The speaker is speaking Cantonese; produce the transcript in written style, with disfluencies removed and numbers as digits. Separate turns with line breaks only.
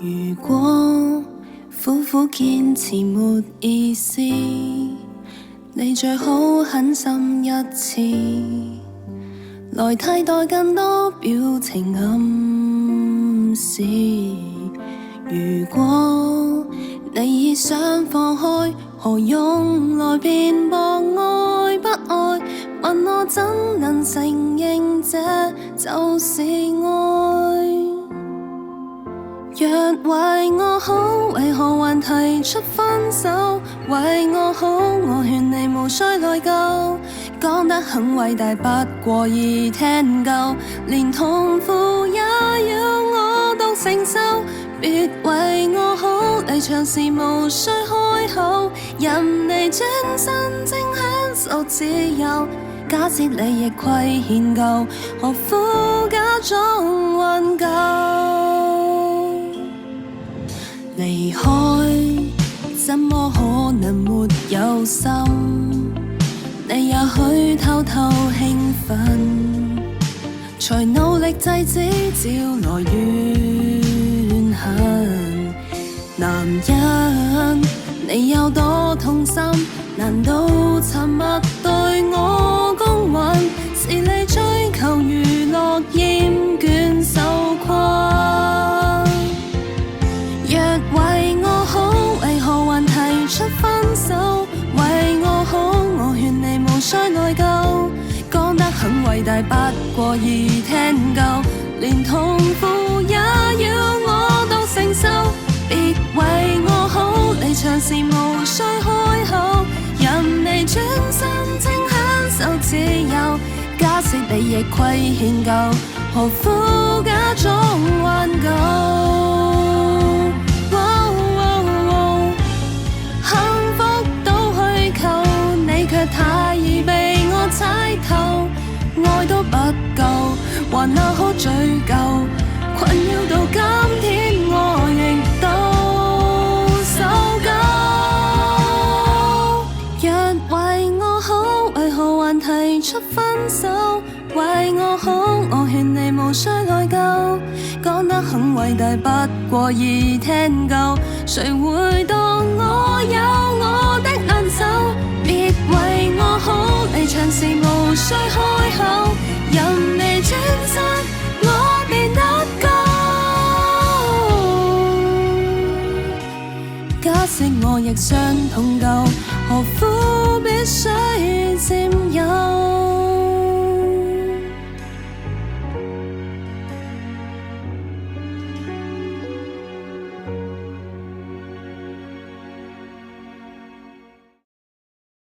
如果苦苦堅持沒意思，你最好狠心一次，來替代更多表情暗示。如果你已想放開，何用來辯駁愛不愛？問我怎能承認這就是愛？若為我好，為何還提出分手？為我好，我勸你無需內疚，講得很偉大，不過易聽夠，連痛苦也要我獨承受。別為我好，離場時無需開口，任你轉身正享受自由。假設你亦虧欠夠，何苦假裝挽救？離開怎麼可能沒有心？你也許偷偷興奮，才努力制止招來怨恨。男人你有多痛心？難道沉默對我公允？是你追求娛樂厭倦受困。若為我好，為何還提出分手？為我好，我勸你無需內疚，講得很偉大，不過易聽夠，連痛苦也要我獨承受。別為我好，離場時無需開口，任你轉身正享受自由。假設你亦虧欠夠，何苦假裝挽救？太易被我猜透，愛都不夠，還哪可追究？困擾到今天，我亦都受夠。若為我好，為何還提出分手？為我好，我勸你無需內疚，講得很偉大，不過易聽夠。誰會當我有我的難受？別為我好，離場時無需開口，任你轉身，我便得救。假使我亦傷痛夠，何苦必須佔有？